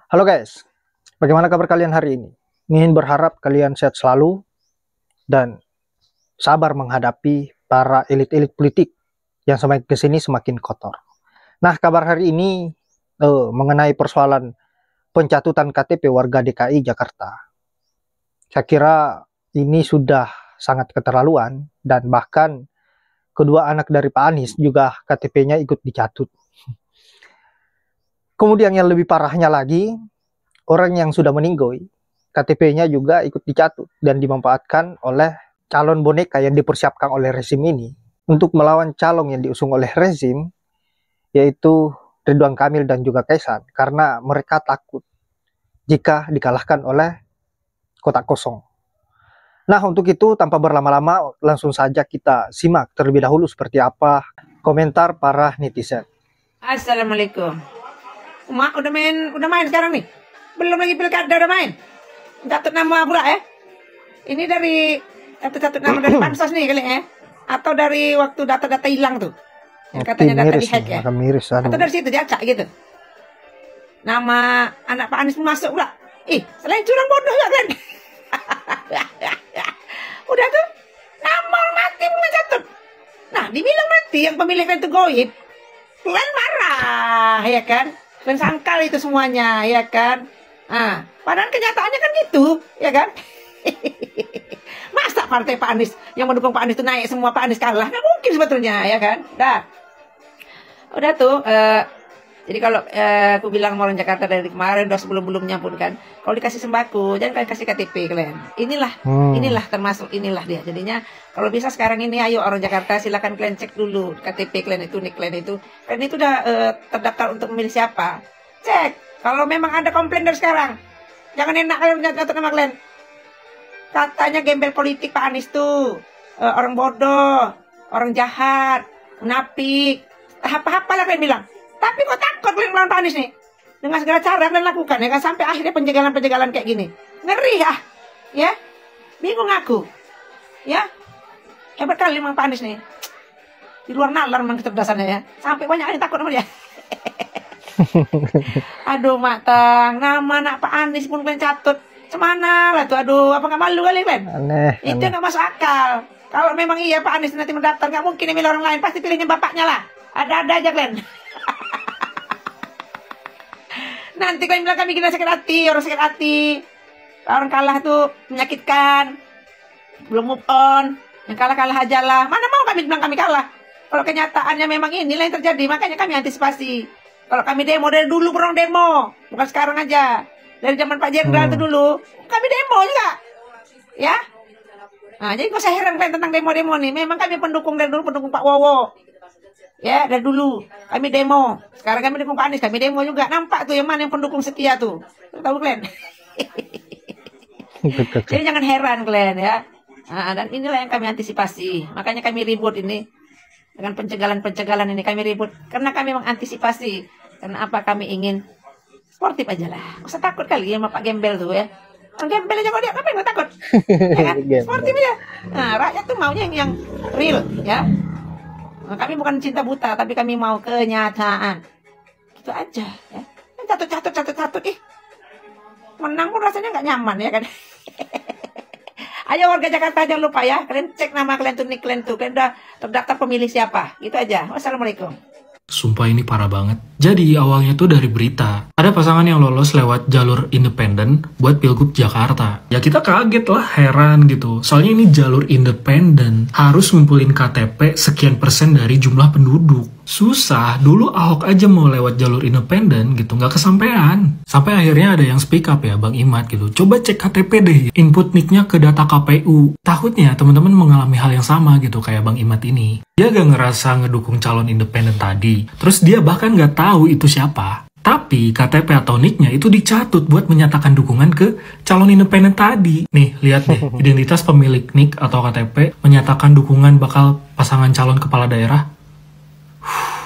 Halo guys, bagaimana kabar kalian hari ini? Ingin berharap kalian sehat selalu dan sabar menghadapi para elit-elit politik yang semakin kesini semakin kotor. Nah, kabar hari ini mengenai persoalan pencatutan KTP warga DKI Jakarta. Saya kira ini sudah sangat keterlaluan dan bahkan kedua anak dari Pak Anies juga KTP-nya ikut dicatut. Kemudian yang lebih parahnya lagi, orang yang sudah meninggal, KTP-nya juga ikut dicatut dan dimanfaatkan oleh calon boneka yang dipersiapkan oleh rezim ini untuk melawan calon yang diusung oleh rezim, yaitu Ridwan Kamil dan juga Kaisang, karena mereka takut jika dikalahkan oleh kotak kosong. Nah, untuk itu tanpa berlama-lama langsung saja kita simak terlebih dahulu seperti apa komentar para netizen. Assalamualaikum. Mak udah main sekarang nih. Belum lagi pilkada udah main. Catat nama pula ya. Ini dari catat nama dari pansos nih kali ya. Atau dari waktu data-data hilang tuh. Yang katanya data dihack ya. Miris, atau dari situ diacak gitu. Nama anak Pak Anies masuk pula. Selain curang bodoh ya kan. Udah tuh nama mati pun catut. Nah, dibilang mati yang pemilih itu goib. Kalian marah ya kan. Dan sangkal itu semuanya, ya kan? Nah, padahal kenyataannya kan gitu, ya kan? Masa partai Pak Anies yang mendukung Pak Anies itu naik semua, Pak Anies kalah? Nggak mungkin sebetulnya, ya kan? Udah tuh. Jadi kalau aku bilang mau orang Jakarta dari kemarin, udah sebelum-belumnya pun kan, kalau dikasih sembako, jangan kalian kasih KTP kalian. Inilah termasuk inilah dia. Jadinya kalau bisa sekarang ini, ayo orang Jakarta silakan kalian cek dulu KTP kalian itu, nik kalian itu. Kalian itu udah terdaftar untuk memilih siapa. Cek. Kalau memang ada komplain dari sekarang, jangan enak kalian nyatet nama kalian. Katanya gembel politik Pak Anies tuh, orang bodoh, orang jahat, munafik, apa-apa lah kalian bilang. Tapi kok takut kalian melawan Pak Anies nih? Dengan segala cara kalian lakukan ya kan, sampai akhirnya penjagalan-penjagalan kayak gini. Ngeri ya? Bingung aku. Ya? Hebat kali memang Pak Anies nih. Di luar nalar memang kecerdasannya ya. Sampai banyak yang takut sama dia. Aduh Matang, nama anak Pak Anies pun kalian catut. Cemana lah tuh, aduh, apa nggak malu kali kalian? Aneh. Itu nggak masuk akal. Kalau memang iya Pak Anies nanti mendaftar, nggak mungkin milih orang lain, pasti pilihnya bapaknya lah. Ada-ada aja kalian. Nanti kalian bilang kami gila sakit hati, orang sakit hati. Orang kalah tuh menyakitkan. Belum move on. Yang kalah-kalah aja lah. Mana mau kami bilang kami kalah. Kalau kenyataannya memang inilah yang terjadi, makanya kami antisipasi. Kalau kami demo dari dulu, berong demo. Bukan sekarang aja. Dari zaman Pak Jenderal itu dulu, kami demo juga. Ya? Nah, jadi kok saya heran kalian tentang demo-demo nih. Memang kami pendukung dari dulu, pendukung Pak Wowo. Ya, dari dulu kami demo. Sekarang kami dukung Pak Anies, kami demo juga. Nampak tuh yang mana yang pendukung setia tuh. Tahu kalian? Jadi jangan heran kalian ya. Nah, dan inilah yang kami antisipasi. Makanya kami ribut ini. Dengan pencegalan-pencegalan ini kami ribut. Karena kami mengantisipasi. Karena apa, kami ingin sportif aja lah. Nggak usah takut kali ya sama Pak Gembel tuh ya. Orang Gembel aja kalau dia ngapain nggak takut? Ya kan? Sportif aja. Nah, rakyat tuh maunya yang real ya. Nah, kami bukan cinta buta, tapi kami mau kenyataan. Gitu aja ya. Catut. Menang pun rasanya nggak nyaman ya kan. Ayo warga Jakarta jangan lupa ya. Kalian cek nama kalian tuh, nik kalian tuh. Kalian udah terdaftar pemilih siapa. Gitu aja. Wassalamualaikum. Sumpah ini parah banget. Jadi awalnya tuh dari berita, ada pasangan yang lolos lewat jalur independen buat Pilgub Jakarta. Ya kita kaget lah, heran gitu. Soalnya ini jalur independen, harus ngumpulin KTP sekian persen dari jumlah penduduk. Susah, dulu Ahok aja mau lewat jalur independen gitu, nggak kesampean. Sampai akhirnya ada yang speak up ya, Bang Imat gitu. Coba cek KTP deh, input nicknya ke data KPU. Takutnya teman-teman mengalami hal yang sama gitu kayak Bang Imat ini. Dia gak ngerasa ngedukung calon independen tadi. Terus dia bahkan gak tahu itu siapa. Tapi KTP atau nicknya itu dicatut buat menyatakan dukungan ke calon independen tadi. Nih, lihat deh, identitas pemilik nick atau KTP menyatakan dukungan bakal pasangan calon kepala daerah.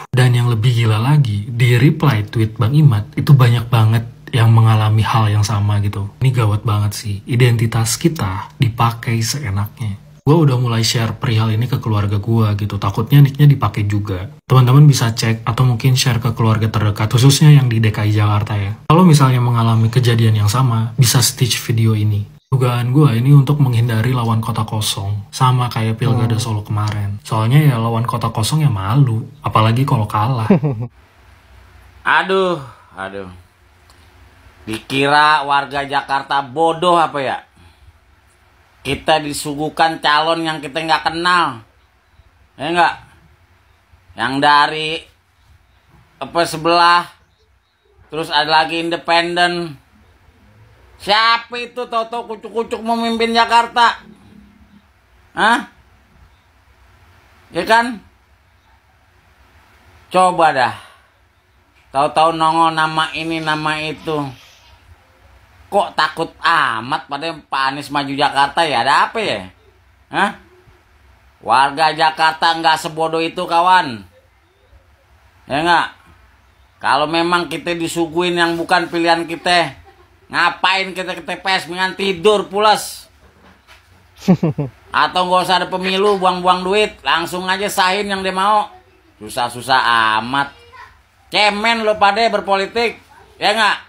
Dan yang lebih gila lagi, di reply tweet Bang Imat, itu banyak banget yang mengalami hal yang sama gitu. Ini gawat banget sih, identitas kita dipakai seenaknya. Gue udah mulai share perihal ini ke keluarga gue gitu, takutnya nicknya dipakai juga. Teman-teman bisa cek atau mungkin share ke keluarga terdekat, khususnya yang di DKI Jakarta ya. Kalau misalnya mengalami kejadian yang sama, bisa stitch video ini. Dugaan gue ini untuk menghindari lawan kota kosong, sama kayak Pilkada Solo kemarin. Soalnya ya lawan kota kosong ya malu, apalagi kalau kalah. Aduh. Dikira warga Jakarta bodoh apa ya? Kita disuguhkan calon yang kita nggak kenal, ya nggak? Yang dari sebelah, terus ada lagi independen. Siapa itu tahu-tahu kucuk-kucuk memimpin Jakarta? Hah? Ya kan? Coba dah. Tahu-tahu nongol nama ini nama itu. Kok takut amat pada Pak Anies maju Jakarta ya? Ada apa ya? Hah? Warga Jakarta nggak sebodoh itu kawan. Ya nggak? Kalau memang kita disuguhin yang bukan pilihan kita, ngapain kita ke TPS dengan tidur pulas? Atau nggak usah ada pemilu, buang-buang duit, langsung aja sahin yang dia mau. Susah-susah amat. Cemen lo pada berpolitik, ya nggak?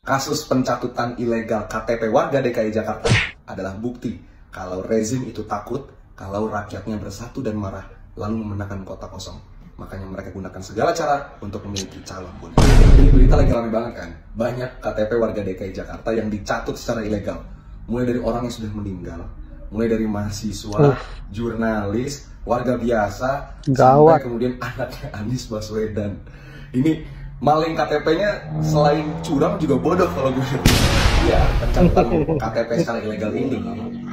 Kasus pencatutan ilegal KTP warga DKI Jakarta adalah bukti kalau rezim itu takut kalau rakyatnya bersatu dan marah lalu memenangkan kota kosong. Makanya mereka gunakan segala cara untuk memiliki calon bonek. Ini berita lagi ramai banget kan? Banyak KTP warga DKI Jakarta yang dicatut secara ilegal. Mulai dari orang yang sudah meninggal, mulai dari mahasiswa, jurnalis, warga biasa, sampai kemudian anaknya Anies Baswedan. Ini maling KTP-nya selain curang juga bodoh kalau gue. Ya, pencatutan KTP secara ilegal ini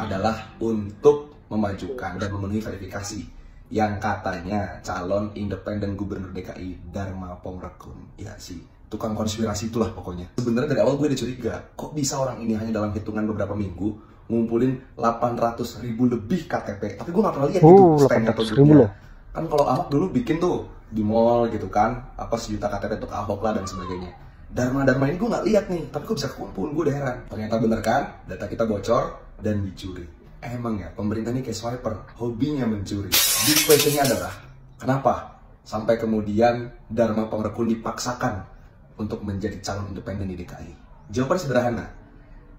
adalah untuk memajukan dan memenuhi verifikasi yang katanya calon independen gubernur DKI Dharma Pongrekun. Ya sih, tukang konspirasi itulah pokoknya. Sebenarnya dari awal gue udah curiga, kok bisa orang ini hanya dalam hitungan beberapa minggu ngumpulin 800.000 lebih KTP. Tapi gue gak pernah lihat gitu stand atau grupnya. Kan kalau Ahok dulu bikin tuh di mall gitu kan, apa 1 juta KTP untuk Ahok lah dan sebagainya. Dharma ini gue nggak lihat nih, tapi kok bisa kumpul, gue udah heran. Ternyata bener kan, data kita bocor dan dicuri. Emang ya, pemerintah ini kayak swiper, hobinya mencuri. Big questionnya adalah, kenapa sampai kemudian Dharma Pongrekun dipaksakan untuk menjadi calon independen di DKI? Jawaban sederhana,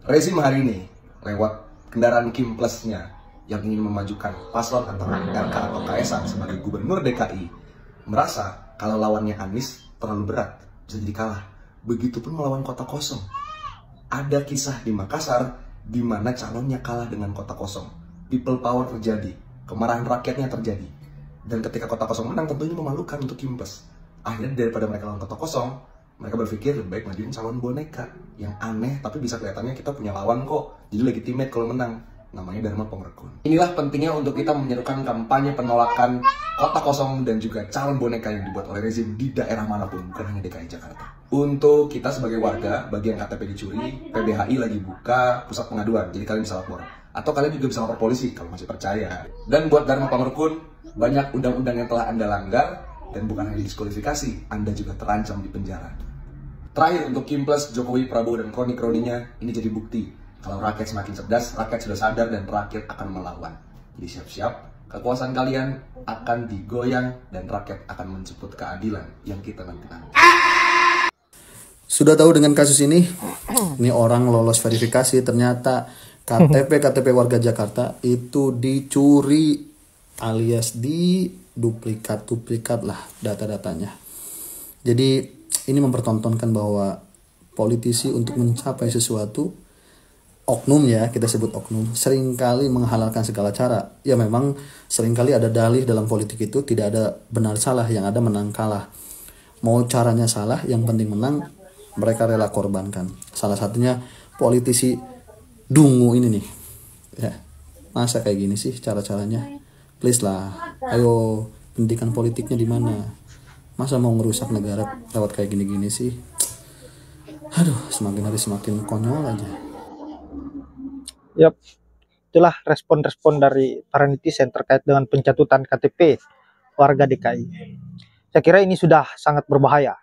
rezim hari ini lewat kendaraan Kim Plus-nya yang ingin memajukan paslon antara RK atau KSA sebagai gubernur DKI merasa kalau lawannya Anies terlalu berat, bisa jadi kalah. Begitupun melawan kota kosong. Ada kisah di Makassar di mana calonnya kalah dengan kota kosong. People power terjadi, kemarahan rakyatnya terjadi. Dan ketika kota kosong menang tentunya memalukan untuk Kimpes. Akhirnya daripada mereka lawan kota kosong, mereka berpikir lebih baik majuin calon boneka yang aneh tapi bisa kelihatannya kita punya lawan kok. Jadi legitimate kalau menang. Namanya Dharma Pongrekun. Inilah pentingnya untuk kita menyerukan kampanye penolakan kota kosong dan juga calon boneka yang dibuat oleh rezim di daerah manapun, bukan hanya DKI Jakarta. Untuk kita sebagai warga, bagi yang KTP dicuri, PBHI lagi buka pusat pengaduan, jadi kalian bisa lapor. Atau kalian juga bisa lapor polisi kalau masih percaya. Dan buat Dharma Pongrekun, banyak undang-undang yang telah Anda langgar, dan bukan hanya diskualifikasi, Anda juga terancam di penjara. Terakhir untuk Kim Plus, Jokowi, Prabowo, dan kroni-kroninya, ini jadi bukti. Kalau rakyat semakin cerdas, rakyat sudah sadar dan rakyat akan melawan. Jadi siap-siap, kekuasaan kalian akan digoyang dan rakyat akan menjemput keadilan yang kita nanti-nanti. Sudah tahu dengan kasus ini? Ini orang lolos verifikasi, ternyata KTP warga Jakarta itu dicuri alias di duplikat lah data-datanya. Jadi ini mempertontonkan bahwa politisi untuk mencapai sesuatu, oknum ya, kita sebut oknum, seringkali menghalalkan segala cara. Ya memang seringkali ada dalih dalam politik itu, tidak ada benar salah, yang ada menang kalah. Mau caranya salah, yang penting menang, mereka rela korbankan. Salah satunya politisi dungu ini nih. Ya, masa kayak gini sih cara-caranya? Please lah, ayo pendidikan politiknya di mana? Masa mau ngerusak negara lewat kayak gini-gini sih? Aduh, semakin hari semakin konyol aja. Yap, itulah respon-respon dari para netizen terkait dengan pencatutan KTP warga DKI. Saya kira ini sudah sangat berbahaya.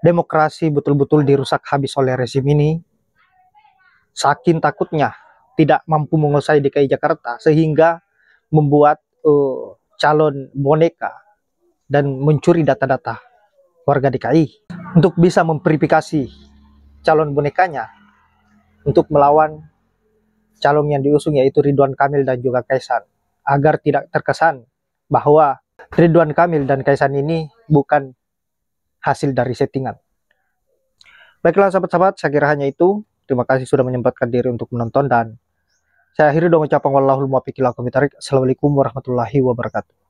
Demokrasi betul-betul dirusak habis oleh rezim ini. Saking takutnya tidak mampu menguasai DKI Jakarta sehingga membuat calon boneka dan mencuri data-data warga DKI untuk bisa memverifikasi calon bonekanya untuk melawan calon yang diusung, yaitu Ridwan Kamil dan juga Kaisan, agar tidak terkesan bahwa Ridwan Kamil dan Kaisan ini bukan hasil dari settingan. Baiklah sahabat-sahabat, saya kira hanya itu. Terima kasih sudah menyempatkan diri untuk menonton, dan saya akhiri dengan ucapan wallahul muwaffiq ila aqwamit thoriq. Assalamualaikum warahmatullahi wabarakatuh.